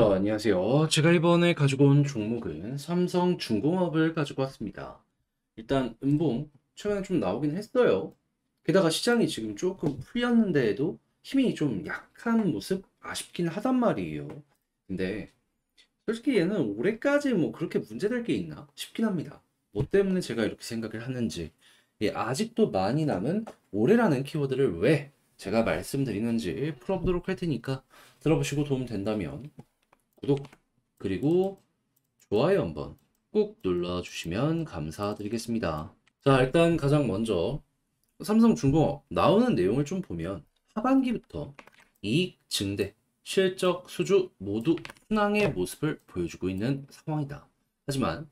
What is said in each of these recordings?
안녕하세요. 제가 이번에 가지고 온 종목은 삼성중공업을 가지고 왔습니다. 일단 음봉 최근에 좀 나오긴 했어요. 게다가 시장이 지금 조금 풀렸는데도 힘이 좀 약한 모습 아쉽긴 하단 말이에요. 근데 솔직히 얘는 올해까지 뭐 그렇게 문제될 게 있나 싶긴 합니다. 뭐 때문에 제가 이렇게 생각을 하는지, 아직도 많이 남은 올해라는 키워드를 왜 제가 말씀드리는지 풀어보도록 할 테니까 들어보시고 도움 된다면 구독 그리고 좋아요 한번 꼭 눌러주시면 감사드리겠습니다. 자, 일단 가장 먼저 삼성중공업 나오는 내용을 좀 보면 하반기부터 이익 증대, 실적 수주 모두 순항의 모습을 보여주고 있는 상황이다. 하지만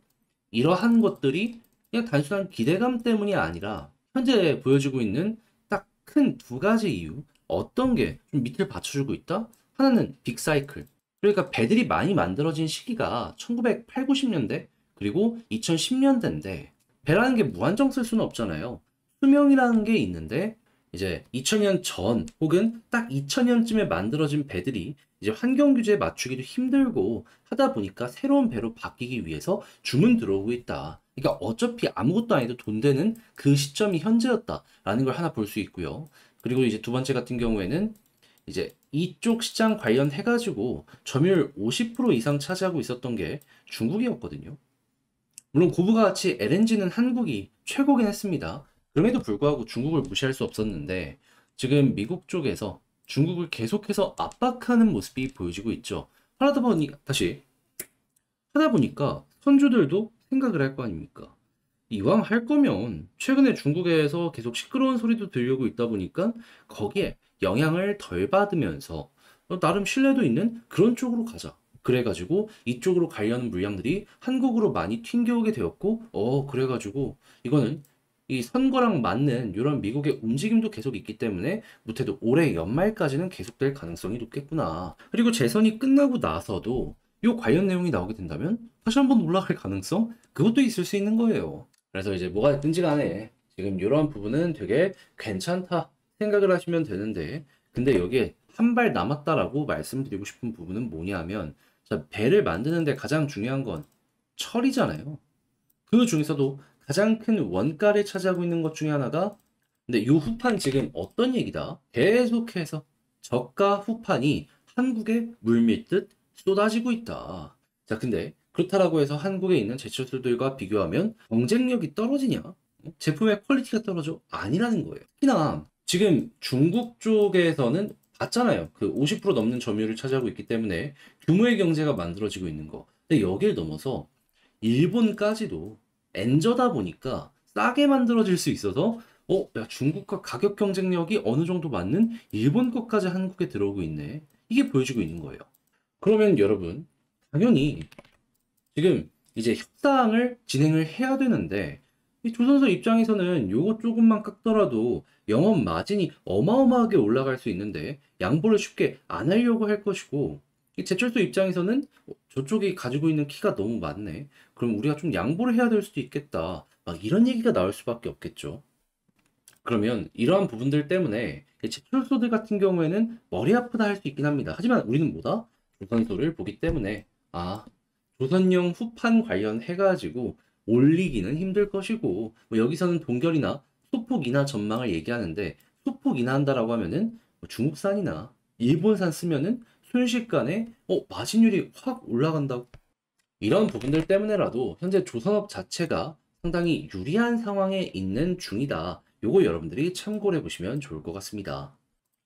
이러한 것들이 그냥 단순한 기대감 때문이 아니라 현재 보여주고 있는 딱 큰 두 가지 이유. 어떤 게 좀 밑을 받쳐주고 있다? 하나는 빅사이클. 그러니까 배들이 많이 만들어진 시기가 1980, 90년대 그리고 2010년대인데 배라는 게 무한정 쓸 수는 없잖아요. 수명이라는 게 있는데 이제 2000년 전 혹은 딱 2000년쯤에 만들어진 배들이 이제 환경 규제에 맞추기도 힘들고 하다 보니까 새로운 배로 바뀌기 위해서 주문 들어오고 있다. 그러니까 어차피 아무것도 아니도 돈 되는 그 시점이 현재였다라는 걸 하나 볼 수 있고요. 그리고 이제 두 번째 같은 경우에는 이제 이쪽 시장 관련해가지고 점유율 50% 이상 차지하고 있었던 게 중국이었거든요. 물론 고부가 같이 LNG는 한국이 최고긴 했습니다. 그럼에도 불구하고 중국을 무시할 수 없었는데 지금 미국 쪽에서 중국을 계속해서 압박하는 모습이 보여지고 있죠. 하다 보니까 선주들도 생각을 할 거 아닙니까? 이왕 할 거면 최근에 중국에서 계속 시끄러운 소리도 들려오고 있다 보니까 거기에 영향을 덜 받으면서 나름 신뢰도 있는 그런 쪽으로 가자. 그래가지고 이쪽으로 가려는 물량들이 한국으로 많이 튕겨오게 되었고, 그래가지고 이거는 이 선거랑 맞는 이런 미국의 움직임도 계속 있기 때문에 못해도 올해 연말까지는 계속될 가능성이 높겠구나. 그리고 재선이 끝나고 나서도 이 관련 내용이 나오게 된다면 다시 한번 올라갈 가능성? 그것도 있을 수 있는 거예요. 그래서 이제 뭐가 됐든지 간에 지금 이러한 부분은 되게 괜찮다 생각을 하시면 되는데, 근데 여기에 한 발 남았다라고 말씀드리고 싶은 부분은 뭐냐면, 자, 배를 만드는데 가장 중요한 건 철이잖아요. 그 중에서도 가장 큰 원가를 차지하고 있는 것 중에 하나가, 근데 이 후판 지금 어떤 얘기다? 계속해서 저가 후판이 한국에 물밀듯 쏟아지고 있다. 자, 근데 그렇다라고 해서 한국에 있는 제철소들과 비교하면 경쟁력이 떨어지냐? 제품의 퀄리티가 떨어져? 아니라는 거예요. 특히나 지금 중국 쪽에서는 봤잖아요. 그 50% 넘는 점유율을 차지하고 있기 때문에 규모의 경제가 만들어지고 있는 거. 근데 여길 넘어서 일본까지도 엔저다 보니까 싸게 만들어질 수 있어서 야, 중국과 가격 경쟁력이 어느 정도 맞는 일본 것까지 한국에 들어오고 있네. 이게 보여지고 있는 거예요. 그러면 여러분, 당연히 지금 이제 협상을 진행을 해야 되는데, 이 조선소 입장에서는 요거 조금만 깎더라도 영업 마진이 어마어마하게 올라갈 수 있는데 양보를 쉽게 안 하려고 할 것이고, 이 제철소 입장에서는 저쪽이 가지고 있는 키가 너무 많네. 그럼 우리가 좀 양보를 해야 될 수도 있겠다. 막 이런 얘기가 나올 수밖에 없겠죠. 그러면 이러한 부분들 때문에 이 제철소들 같은 경우에는 머리 아프다 할 수 있긴 합니다. 하지만 우리는 뭐다? 조선소를 보기 때문에 조선용 후판 관련해가지고 올리기는 힘들 것이고, 뭐 여기서는 동결이나 소폭 인하 전망을 얘기하는데, 소폭 인하한다라고 하면은 뭐 중국산이나 일본산 쓰면은 순식간에 마진율이 확 올라간다고. 이런 부분들 때문에라도 현재 조선업 자체가 상당히 유리한 상황에 있는 중이다. 요거 여러분들이 참고를 해보시면 좋을 것 같습니다.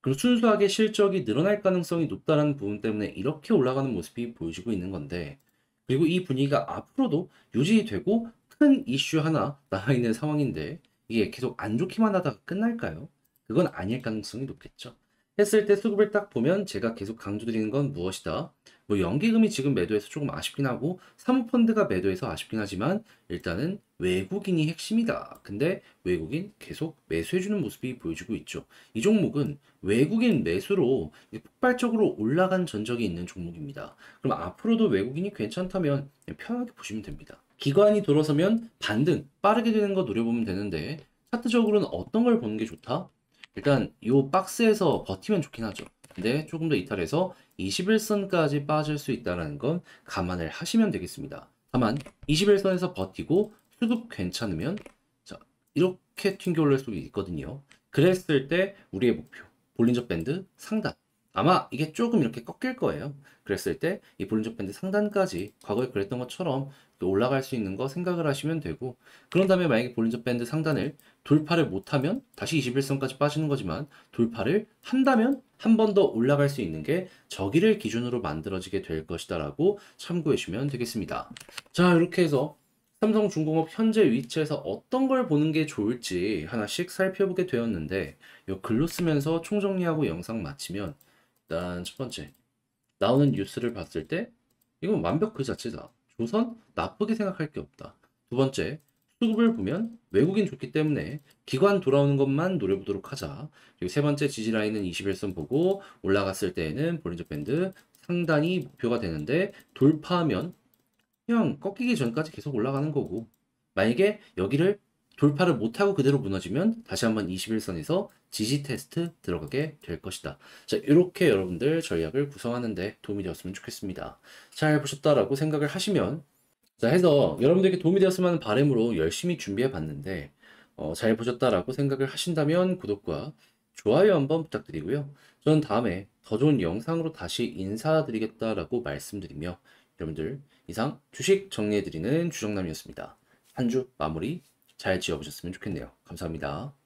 그리고 순수하게 실적이 늘어날 가능성이 높다는 부분 때문에 이렇게 올라가는 모습이 보여지고 있는 건데, 그리고 이 분위기가 앞으로도 유지되고 큰 이슈 하나 남아있는 상황인데, 이게 계속 안 좋기만 하다가 끝날까요? 그건 아닐 가능성이 높겠죠. 했을 때 수급을 딱 보면 제가 계속 강조드리는 건 무엇이다? 뭐 연기금이 지금 매도해서 조금 아쉽긴 하고 사모펀드가 매도해서 아쉽긴 하지만 일단은 외국인이 핵심이다. 근데 외국인 계속 매수해주는 모습이 보여지고 있죠. 이 종목은 외국인 매수로 폭발적으로 올라간 전적이 있는 종목입니다. 그럼 앞으로도 외국인이 괜찮다면 편하게 보시면 됩니다. 기관이 돌아서면 반등 빠르게 되는 거 노려보면 되는데, 차트적으로는 어떤 걸 보는 게 좋다? 일단 이 박스에서 버티면 좋긴 하죠. 근데 조금 더 이탈해서 21선까지 빠질 수 있다는 건 감안을 하시면 되겠습니다. 다만 21선에서 버티고 수급 괜찮으면 자, 이렇게 튕겨 올릴 수 있거든요. 그랬을 때 우리의 목표 볼린저 밴드 상단, 아마 이게 조금 이렇게 꺾일 거예요. 그랬을 때 이 볼린저 밴드 상단까지 과거에 그랬던 것처럼 올라갈 수 있는 거 생각을 하시면 되고, 그런 다음에 만약에 볼린저 밴드 상단을 돌파를 못하면 다시 21선까지 빠지는 거지만, 돌파를 한다면 한 번 더 올라갈 수 있는 게 저기를 기준으로 만들어지게 될 것이다 라고 참고해 주시면 되겠습니다. 자, 이렇게 해서 삼성중공업 현재 위치에서 어떤 걸 보는 게 좋을지 하나씩 살펴보게 되었는데, 이 글로 쓰면서 총정리하고 영상 마치면, 일단 첫 번째 나오는 뉴스를 봤을 때 이건 완벽 그 자체다. 조선 나쁘게 생각할 게 없다. 두 번째, 수급을 보면 외국인 좋기 때문에 기관 돌아오는 것만 노려보도록 하자. 그리고 세 번째, 지지 라인은 21선 보고 올라갔을 때에는 볼린저 밴드 상단이 목표가 되는데, 돌파하면 그냥 꺾이기 전까지 계속 올라가는 거고, 만약에 여기를 돌파를 못하고 그대로 무너지면 다시 한번 21선에서 지지 테스트 들어가게 될 것이다. 자, 이렇게 여러분들 전략을 구성하는데 도움이 되었으면 좋겠습니다. 잘 보셨다라고 생각을 하시면, 자, 해서 여러분들에게 도움이 되었으면 하는 바람으로 열심히 준비해 봤는데, 잘 보셨다라고 생각을 하신다면 구독과 좋아요 한번 부탁드리고요. 저는 다음에 더 좋은 영상으로 다시 인사드리겠다라고 말씀드리며, 여러분들 이상 주식 정리해드리는 주정남이었습니다. 한 주 마무리 잘 지어보셨으면 좋겠네요. 감사합니다.